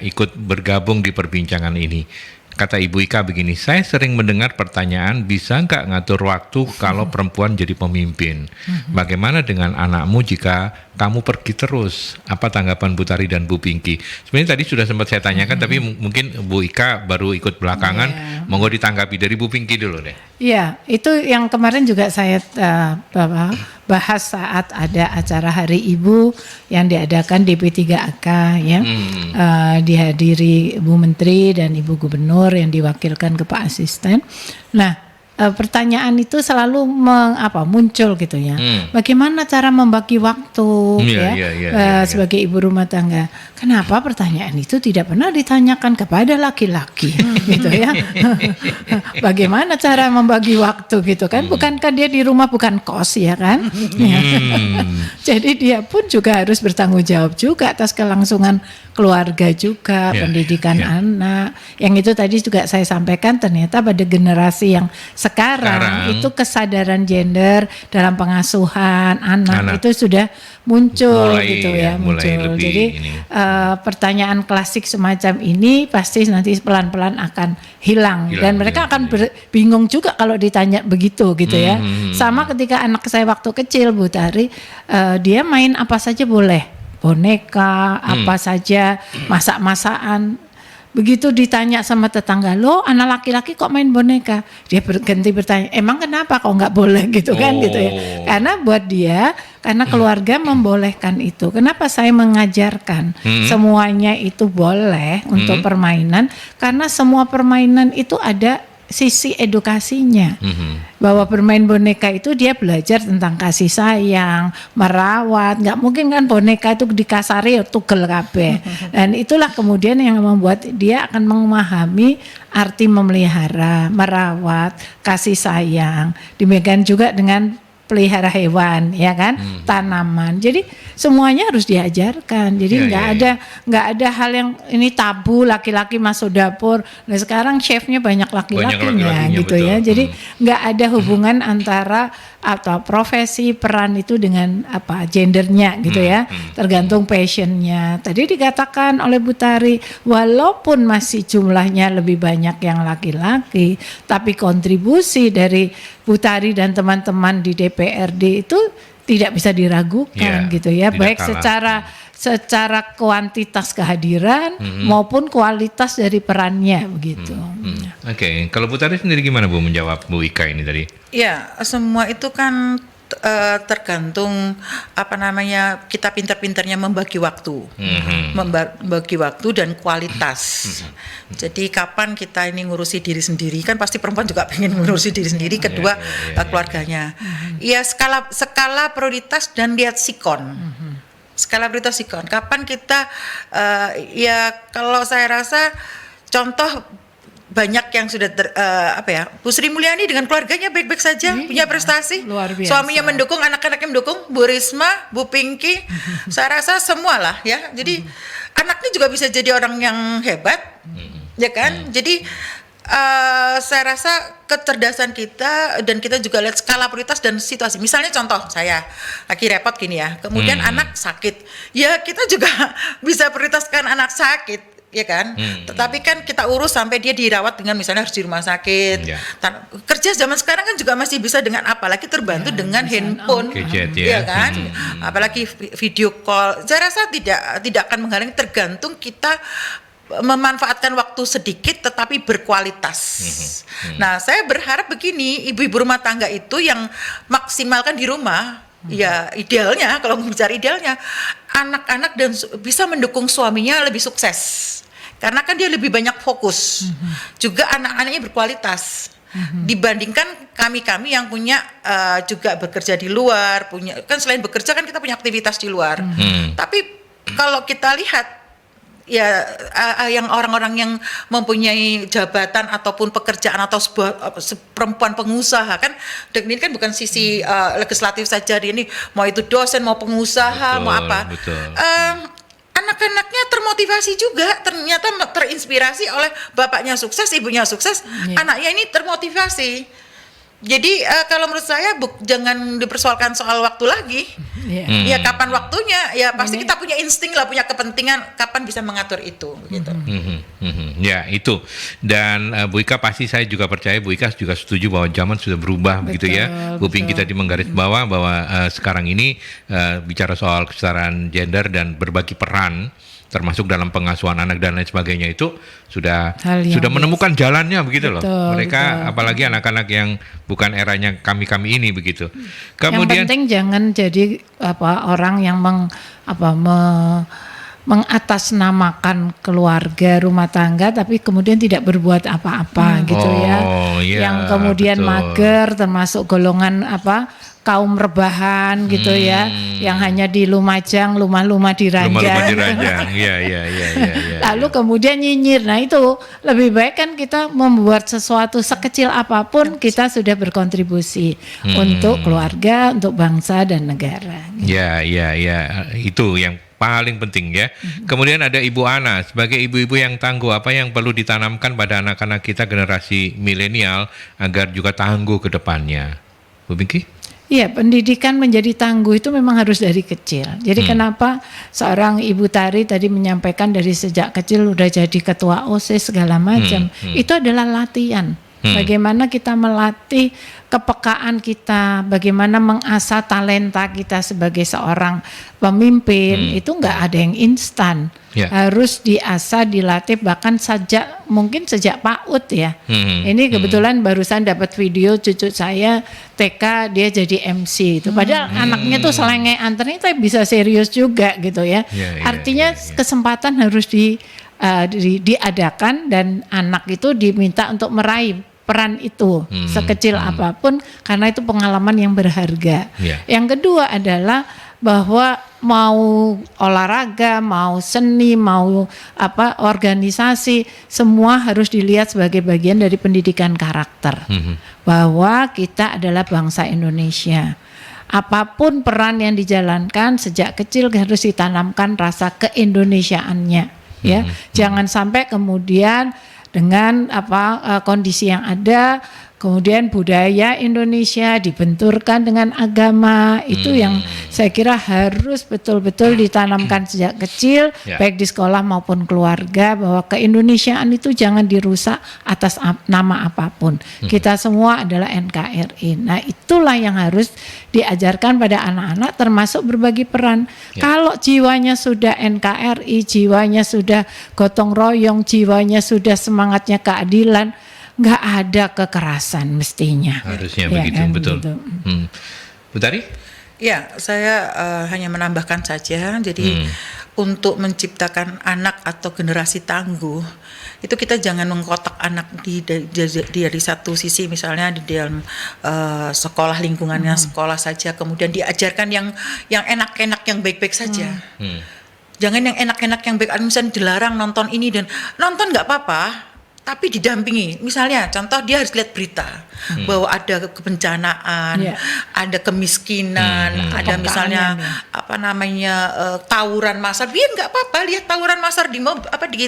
ikut bergabung di perbincangan ini. Kata Ibu Ika begini, saya sering mendengar pertanyaan, bisa nggak ngatur waktu kalau perempuan jadi pemimpin? Bagaimana dengan anakmu jika kamu pergi terus? Apa tanggapan Bu Tari dan Bu Pinky? Sebenarnya tadi sudah sempat saya tanyakan, tapi mungkin Bu Ika baru ikut belakangan. Monggo ditanggapi dari Bu Pinky dulu deh. Iya, itu yang kemarin juga saya bahas saat ada acara Hari Ibu yang diadakan DP3AK ya. Dihadiri Ibu Menteri dan Ibu Gubernur yang diwakilkan ke Pak Asisten. Nah, pertanyaan itu selalu muncul gitu ya. Bagaimana cara membagi waktu sebagai ibu rumah tangga? Kenapa pertanyaan itu tidak pernah ditanyakan kepada laki-laki gitu ya? Bagaimana cara membagi waktu gitu kan? Bukankah dia di rumah bukan kos ya kan? Jadi dia pun juga harus bertanggung jawab juga atas kelangsungan keluarga juga, pendidikan anak. Yang itu tadi juga saya sampaikan, ternyata pada generasi yang sekarang itu kesadaran gender dalam pengasuhan anak itu sudah muncul muncul. Jadi pertanyaan klasik semacam ini pasti nanti pelan-pelan akan hilang dan mereka akan bingung juga kalau ditanya begitu gitu ya. Sama ketika anak saya waktu kecil, Bu Tari, dia main apa saja boleh, boneka apa saja, masak-masakan. Begitu ditanya sama tetangga, lo anak laki-laki kok main boneka? Dia berganti bertanya, emang kenapa kok nggak boleh gitu kan gitu ya? Karena buat dia, karena keluarga membolehkan itu. Kenapa saya mengajarkan semuanya itu boleh untuk permainan? Karena semua permainan itu ada sisi edukasinya. Bahwa bermain boneka itu dia belajar tentang kasih sayang, merawat. Nggak mungkin kan boneka itu dikasari tugel kabeh. Dan itulah kemudian yang membuat dia akan memahami arti memelihara, merawat, kasih sayang. Demikian juga dengan pelihara hewan, ya kan, tanaman. Jadi semuanya harus diajarkan. Jadi nggak ada hal yang ini tabu laki-laki masuk dapur. Nah sekarang chefnya banyak laki-lakinya gitu betul. Ya. Jadi nggak ada hubungan antara atau profesi peran itu dengan gendernya gitu ya. Tergantung passionnya. Tadi dikatakan oleh Bu Tari, walaupun masih jumlahnya lebih banyak yang laki-laki, tapi kontribusi dari Bu Tari dan teman-teman di DPRD itu tidak bisa diragukan gitu ya, baik secara kuantitas kehadiran maupun kualitas dari perannya begitu. Oke, kalau Bu Tari sendiri gimana Bu menjawab Bu Ika ini tadi? Ya, semua itu kan tergantung kita pintar-pintarnya membagi waktu, membagi waktu dan kualitas. Jadi kapan kita ini ngurusi diri sendiri, kan pasti perempuan juga pengen ngurusi diri sendiri. Kedua keluarganya. Ya skala prioritas dan lihat sikon. Skala prioritas sikon. Kapan kita kalau saya rasa contoh banyak yang sudah Bu Sri Mulyani dengan keluarganya baik-baik saja, punya prestasi, suaminya mendukung, anak-anaknya mendukung, Bu Risma, Bu Pinky, saya rasa semualah ya. Jadi anaknya juga bisa jadi orang yang hebat, ya kan? Jadi saya rasa kecerdasan kita dan kita juga lihat skala prioritas dan situasi. Misalnya contoh saya lagi repot gini ya, kemudian anak sakit, ya kita juga bisa prioritaskan anak sakit. ya kan? Tetapi kan kita urus sampai dia dirawat dengan misalnya harus di rumah sakit. Ya. Kerja zaman sekarang kan juga masih bisa dengan apalagi terbantu dengan handphone, gadget ya. ya kan? Apalagi video call. Saya rasa tidak akan menghalangi, tergantung kita memanfaatkan waktu sedikit tetapi berkualitas. Nah, saya berharap begini, ibu-ibu rumah tangga itu yang maksimalkan di rumah. Ya idealnya, kalau bicara idealnya, anak-anak dan bisa mendukung suaminya lebih sukses, karena kan dia lebih banyak fokus. Juga anak-anaknya berkualitas dibandingkan kami yang punya juga bekerja di luar, punya kan selain bekerja kan kita punya aktivitas di luar. Tapi kalau kita lihat ya yang orang-orang yang mempunyai jabatan ataupun pekerjaan atau sebuah perempuan pengusaha kan, ini kan bukan sisi legislatif saja, ini mau itu dosen mau pengusaha betul, mau apa, anak-anaknya termotivasi juga, ternyata terinspirasi oleh bapaknya sukses, ibunya sukses, anaknya ini termotivasi. Jadi kalau menurut saya jangan dipersoalkan soal waktu lagi. Ya kapan waktunya? Ya pasti kita punya insting lah, punya kepentingan kapan bisa mengatur itu gitu. Ya itu. Dan Bu Ika pasti saya juga percaya Bu Ika juga setuju bahwa zaman sudah berubah begitu ya. Bu Ping kita di menggaris bawah bahwa sekarang ini bicara soal kesetaraan gender dan berbagi peran termasuk dalam pengasuhan anak dan lain sebagainya itu sudah menemukan jalannya begitu loh. Mereka apalagi anak-anak yang bukan eranya kami ini begitu. Kemudian yang penting jangan jadi orang yang mengatasnamakan keluarga rumah tangga tapi kemudian tidak berbuat apa-apa gitu ya. Yang kemudian mager, termasuk golongan kaum rebahan gitu ya, yang hanya di Lumajang, rumah-rumah diranjang. Iya. Lalu kemudian nyinyir. Nah itu lebih baik kan kita membuat sesuatu sekecil apapun kita sudah berkontribusi untuk keluarga, untuk bangsa dan negara. Ya, itu yang paling penting ya. Kemudian ada Ibu Ana, sebagai ibu-ibu yang tangguh, apa yang perlu ditanamkan pada anak-anak kita generasi milenial agar juga tangguh ke depannya? Bu Pinky? Iya, pendidikan menjadi tangguh itu memang harus dari kecil. Jadi kenapa seorang Ibu Tari tadi menyampaikan dari sejak kecil udah jadi ketua OSIS segala macam. Itu adalah latihan. Bagaimana kita melatih kepekaan kita, bagaimana mengasah talenta kita sebagai seorang pemimpin. Itu nggak ada yang instan. Harus diasah, dilatih, bahkan mungkin sejak PAUD ya. Ini kebetulan barusan dapat video cucu saya TK, dia jadi MC itu. Padahal anaknya tuh selengean, ternyata bisa serius juga gitu ya. Artinya kesempatan harus diadakan dan anak itu diminta untuk meraih peran itu sekecil apapun, karena itu pengalaman yang berharga. Yang kedua adalah bahwa mau olahraga, mau seni, mau organisasi, semua harus dilihat sebagai bagian dari pendidikan karakter. Bahwa kita adalah bangsa Indonesia. Apapun peran yang dijalankan sejak kecil harus ditanamkan rasa keindonesiaannya, ya. Jangan sampai kemudian dengan kondisi yang ada, kemudian budaya Indonesia dibenturkan dengan agama. Itu yang saya kira harus betul-betul ditanamkan sejak kecil, baik di sekolah maupun keluarga, bahwa keindonesiaan itu jangan dirusak atas nama apapun. Kita semua adalah NKRI. Nah, itulah yang harus diajarkan pada anak-anak, termasuk berbagi peran. Kalau jiwanya sudah NKRI, jiwanya sudah gotong royong, jiwanya sudah semangatnya keadilan, nggak ada kekerasan mestinya. Harusnya begitu, kan, betul. Gitu. Bu Tari? Ya, saya hanya menambahkan saja. Jadi untuk menciptakan anak atau generasi tangguh, itu kita jangan mengkotak anak dari satu sisi, misalnya di dalam sekolah, lingkungannya sekolah saja, kemudian diajarkan yang enak-enak, yang baik-baik saja. Jangan yang enak-enak, yang baik, misalnya dilarang nonton ini dan nonton nggak apa-apa, tapi didampingi. Misalnya contoh, dia harus lihat berita bahwa ada kebencanaan, ada kemiskinan, ada misalnya tawuran massal. Dia nggak apa-apa lihat tawuran massal di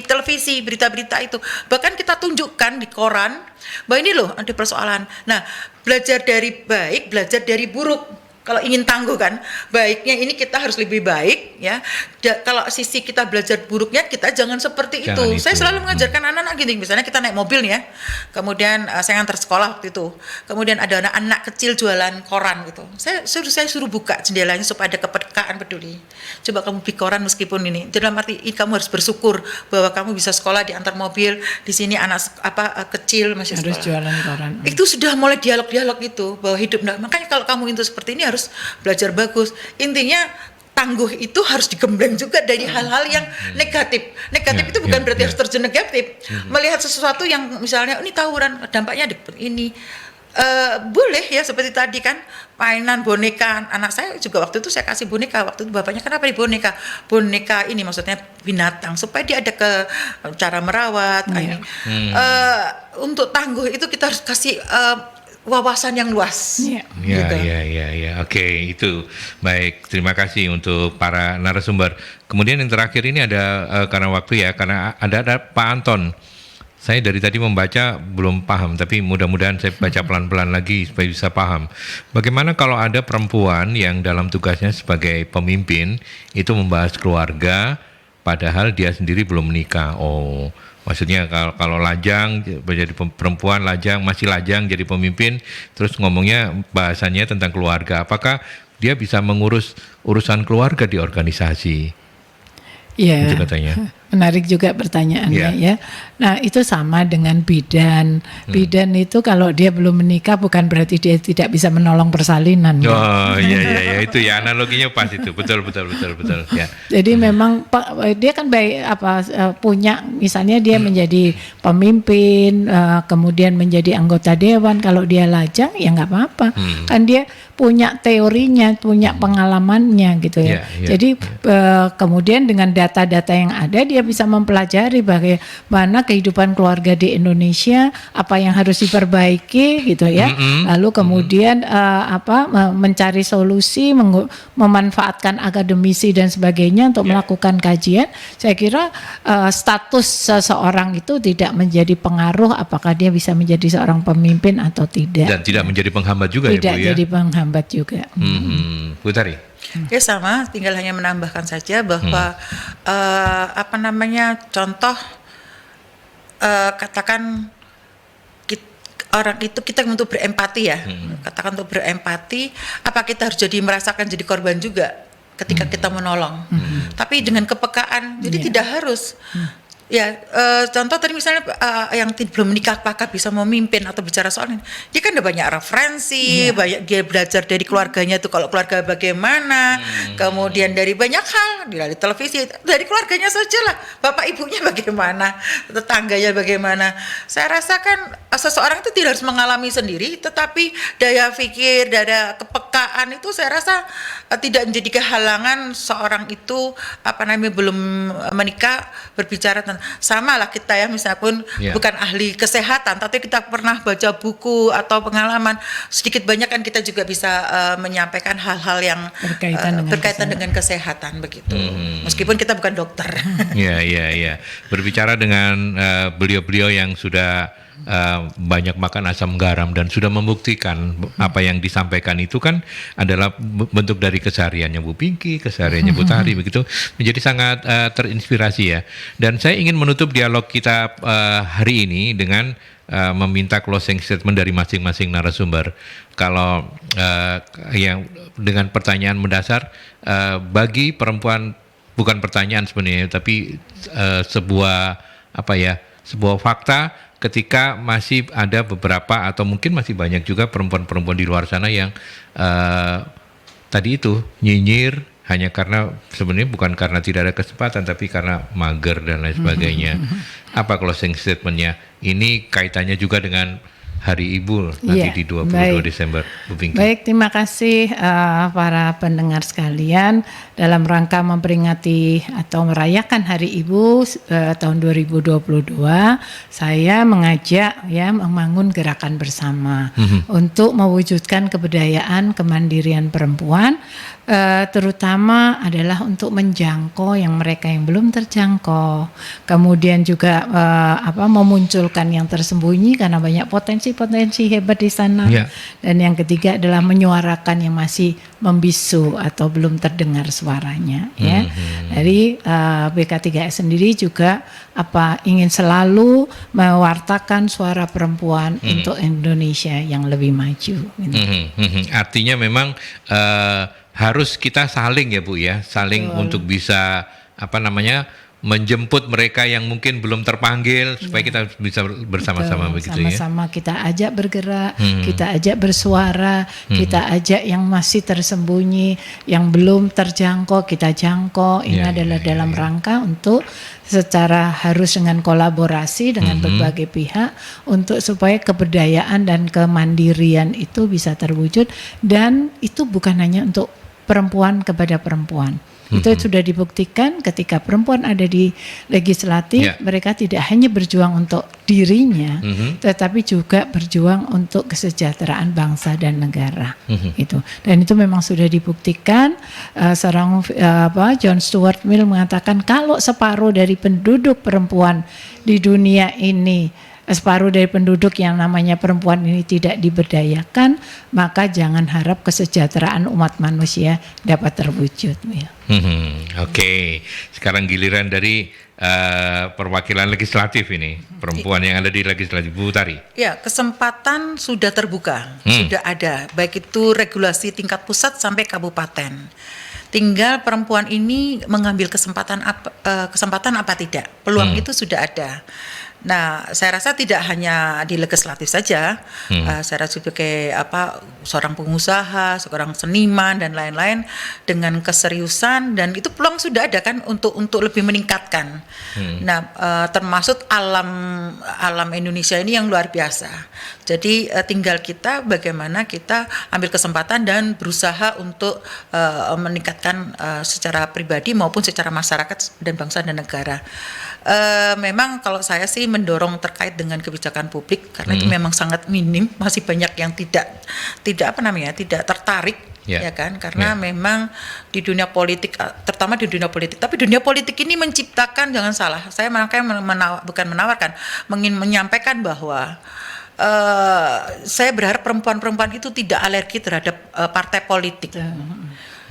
televisi, berita-berita itu. Bahkan kita tunjukkan di koran bahwa ini loh ada persoalan. Nah, belajar dari baik, belajar dari buruk. Kalau ingin tangguh kan, baiknya ini kita harus lebih baik ya. Kalau sisi kita belajar buruknya, kita jangan seperti itu. Saya selalu mengajarkan anak-anak gini, misalnya kita naik mobil nih ya, kemudian saya ngantar sekolah waktu itu, kemudian ada anak kecil jualan koran gitu. Saya suruh buka jendelanya supaya ada kepekaan peduli. Coba kamu beli koran meskipun ini, dalam arti kamu harus bersyukur bahwa kamu bisa sekolah diantar mobil, di sini anak kecil masih harus sekolah. Jualan koran. Itu sudah mulai dialog-dialog itu bahwa hidup. Makanya kalau kamu itu seperti ini harus belajar bagus. Intinya tangguh itu harus digembleng juga dari hal-hal yang negatif. Negatif itu bukan berarti harus terjun negatif. Melihat sesuatu yang misalnya ini tawuran, dampaknya ini boleh ya, seperti tadi kan mainan boneka. Anak saya juga waktu itu saya kasih boneka. Waktu itu bapaknya, kenapa di boneka? Boneka ini maksudnya binatang supaya dia ada cara merawat. Untuk tangguh itu kita harus kasih wawasan yang luas. Ya. Oke, itu baik. Terima kasih untuk para narasumber. Kemudian yang terakhir ini ada karena waktu ya, karena ada Pak Anton. Saya dari tadi membaca belum paham, tapi mudah-mudahan saya baca pelan-pelan lagi supaya bisa paham. Bagaimana kalau ada perempuan yang dalam tugasnya sebagai pemimpin itu membahas keluarga, padahal dia sendiri belum menikah. Oh. Maksudnya kalau lajang menjadi perempuan, masih lajang jadi pemimpin, terus ngomongnya bahasanya tentang keluarga. Apakah dia bisa mengurus urusan keluarga di organisasi? Iya. Itu katanya. Menarik juga pertanyaannya ya. Nah, itu sama dengan bidan. Bidan itu kalau dia belum menikah bukan berarti dia tidak bisa menolong persalinan. Oh iya itu ya, analoginya pas itu. Betul ya. Jadi memang dia kan punya, misalnya dia menjadi pemimpin, kemudian menjadi anggota dewan. Kalau dia lajang ya nggak apa-apa. Kan dia punya teorinya, punya pengalamannya gitu ya. Jadi kemudian dengan data-data yang ada dia bisa mempelajari bagaimana kehidupan keluarga di Indonesia, apa yang harus diperbaiki gitu ya. Lalu kemudian mencari solusi, memanfaatkan akademisi dan sebagainya untuk melakukan kajian. Saya kira status seseorang itu tidak menjadi pengaruh apakah dia bisa menjadi seorang pemimpin atau tidak. Dan tidak menjadi penghambat juga ya Bu ya. Tidak jadi penghambat juga. Bu Tari. Ya sama, tinggal hanya menambahkan saja bahwa contoh katakan orang itu kita untuk berempati ya, katakan untuk berempati, apa kita harus merasakan jadi korban juga ketika kita menolong, tapi dengan kepekaan, jadi tidak harus. Ya, contoh tadi misalnya yang belum menikah apakah bisa memimpin atau bicara soal ini. Dia kan ada banyak referensi, banyak dia belajar dari keluarganya itu, kalau keluarga bagaimana, kemudian dari banyak hal, dari televisi, dari keluarganya saja lah, bapak ibunya bagaimana, tetangganya bagaimana. Saya rasakan seseorang itu tidak harus mengalami sendiri, tetapi daya pikir, daya kepekaan itu saya rasa tidak menjadi kehalangan seorang itu belum menikah berbicara tentang. Sama lah kita ya, misalnya pun bukan ahli kesehatan, tapi kita pernah baca buku atau pengalaman, sedikit banyak kan kita juga bisa menyampaikan hal-hal yang berkaitan dengan kesehatan begitu. Meskipun kita bukan dokter. Iya. Berbicara dengan beliau-beliau yang sudah banyak makan asam garam dan sudah membuktikan apa yang disampaikan itu kan adalah bentuk dari kesehariannya Bu Pinky, kesehariannya Bu Tari begitu, menjadi sangat terinspirasi ya. Dan saya ingin menutup dialog kita hari ini dengan meminta closing statement dari masing-masing narasumber. Kalau yang dengan pertanyaan mendasar bagi perempuan, bukan pertanyaan sebenarnya, tapi sebuah fakta ketika masih ada beberapa atau mungkin masih banyak juga perempuan-perempuan di luar sana yang tadi itu nyinyir hanya karena sebenarnya bukan karena tidak ada kesempatan tapi karena mager dan lain sebagainya. Apa closing statement-nya? Ini kaitannya juga dengan Hari Ibu nanti di 22 Desember. Bu Pinky. Baik, terima kasih para pendengar sekalian. Dalam rangka memperingati atau merayakan Hari Ibu tahun 2022, saya mengajak membangun gerakan bersama untuk mewujudkan kebudayaan kemandirian perempuan terutama adalah untuk menjangkau mereka yang belum terjangkau. Kemudian juga memunculkan yang tersembunyi karena banyak potensi-potensi hebat di sana. Ya. Dan yang ketiga adalah menyuarakan yang masih membisu atau belum terdengar suaranya. Ya. Dari BK3S sendiri juga ingin selalu mewartakan suara perempuan untuk Indonesia yang lebih maju. Gitu. Artinya memang harus kita saling ya Bu ya, saling untuk bisa menjemput mereka yang mungkin belum terpanggil supaya kita bisa bersama-sama begitu ya. Sama-sama kita ajak bergerak, kita ajak bersuara, kita ajak yang masih tersembunyi, yang belum terjangkau kita jangkau. Ini adalah dalam rangka untuk secara harus dengan kolaborasi dengan berbagai pihak untuk supaya keberdayaan dan kemandirian itu bisa terwujud, dan itu bukan hanya untuk perempuan kepada perempuan. Itu sudah dibuktikan ketika perempuan ada di legislatif, mereka tidak hanya berjuang untuk dirinya, tetapi juga berjuang untuk kesejahteraan bangsa dan negara. Itu. Dan itu memang sudah dibuktikan. Seorang John Stuart Mill mengatakan kalau separuh dari penduduk perempuan di dunia ini, separuh dari penduduk yang namanya perempuan ini tidak diberdayakan, maka jangan harap kesejahteraan umat manusia dapat terwujud. Oke. Sekarang giliran dari perwakilan legislatif ini, perempuan yang ada di legislatif, Bu Tari. Ya, kesempatan sudah terbuka, sudah ada, baik itu regulasi tingkat pusat sampai kabupaten. Tinggal perempuan ini mengambil kesempatan apa tidak, peluang itu sudah ada. Nah, saya rasa tidak hanya di legislatif saja. Saya rasa sebagai seorang pengusaha, seorang seniman dan lain-lain dengan keseriusan, dan itu peluang sudah ada kan untuk lebih meningkatkan. Nah, termasuk alam Indonesia ini yang luar biasa. Jadi tinggal kita bagaimana kita ambil kesempatan dan berusaha untuk meningkatkan secara pribadi maupun secara masyarakat dan bangsa dan negara. Memang kalau saya sih mendorong terkait dengan kebijakan publik, karena itu memang sangat minim, masih banyak yang tidak tertarik, ya kan, karena memang di dunia politik, terutama di dunia politik, tapi dunia politik ini menciptakan, jangan salah, saya makanya bukan menawarkan, menyampaikan bahwa saya berharap perempuan-perempuan itu tidak alergi terhadap partai politik.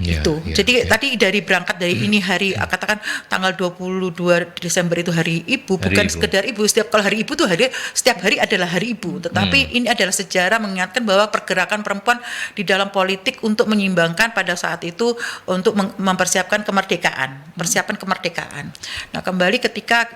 Jadi tadi berangkat dari ini hari, katakan tanggal 22 Desember itu hari ibu, bukan sekedar ibu. Kalau hari ibu tuh setiap hari adalah hari ibu, tetapi ini adalah sejarah mengingatkan bahwa pergerakan perempuan di dalam politik untuk menyimbangkan pada saat itu untuk mempersiapkan kemerdekaan, persiapan kemerdekaan. Nah, kembali ketika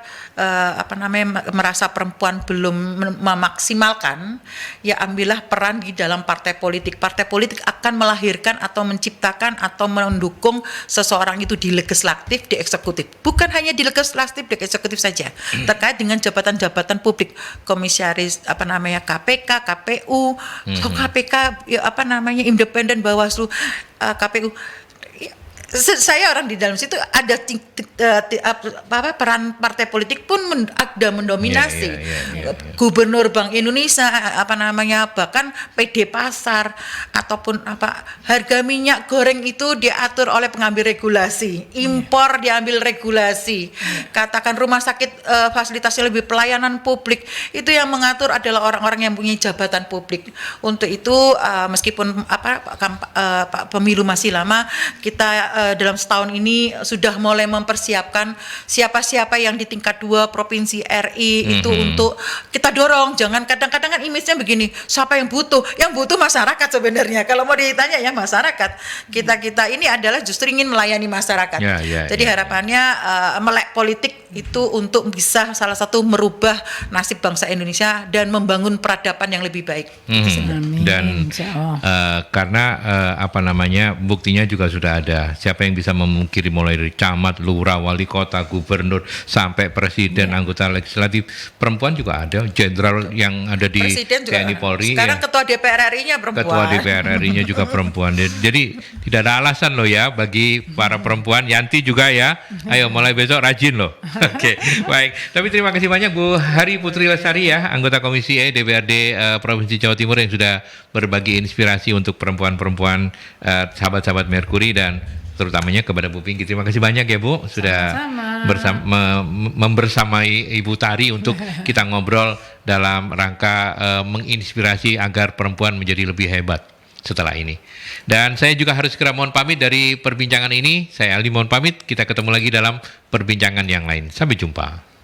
merasa perempuan belum memaksimalkan, ya ambillah peran di dalam partai politik. Partai politik akan melahirkan atau menciptakan atau mendukung seseorang itu di legislatif, di eksekutif. Bukan hanya di legislatif, di eksekutif saja. Terkait dengan jabatan-jabatan publik, komisaris KPK, KPU, KPK independen, Bawaslu, KPU. Saya orang di dalam situ ada peran partai politik pun ada mendominasi. Gubernur Bank Indonesia, bahkan PD Pasar, ataupun harga minyak goreng itu diatur oleh pengambil regulasi, impor diambil regulasi. Katakan rumah sakit fasilitasnya lebih pelayanan publik, itu yang mengatur adalah orang-orang yang punya jabatan publik. Untuk itu meskipun pemilu masih lama, kita dalam setahun ini sudah mulai mempersiapkan siapa-siapa yang di tingkat 2 provinsi RI itu untuk kita dorong. Jangan kadang-kadang kan image-nya begini, siapa yang butuh masyarakat sebenarnya. Kalau mau ditanya ya masyarakat, kita ini adalah justru ingin melayani masyarakat. Jadi harapannya melek politik itu untuk bisa salah satu merubah nasib bangsa Indonesia dan membangun peradaban yang lebih baik. Dan karena buktinya juga sudah ada. Siapa yang bisa memungkiri mulai dari camat, lurah, wali kota, gubernur sampai presiden, anggota legislatif, perempuan juga ada, jenderal yang ada di TNI Polri. Sekarang ketua DPR RI-nya perempuan. Ketua DPR RI-nya juga perempuan. Jadi tidak ada alasan loh ya bagi para perempuan. Yanti juga ya. Ayo mulai besok rajin loh. Oke, baik. Tapi terima kasih banyak Bu Hari Putri Lestari ya, anggota Komisi E DPRD Provinsi Jawa Timur yang sudah berbagi inspirasi untuk perempuan-perempuan sahabat-sahabat Merkuri dan terutamanya kepada Bu Pinky. Terima kasih banyak ya Bu sudah membersamai Ibu Tari untuk kita ngobrol dalam rangka menginspirasi agar perempuan menjadi lebih hebat setelah ini. Dan saya juga harus segera mohon pamit dari perbincangan ini. Saya Aldi mohon pamit, kita ketemu lagi dalam perbincangan yang lain. Sampai jumpa.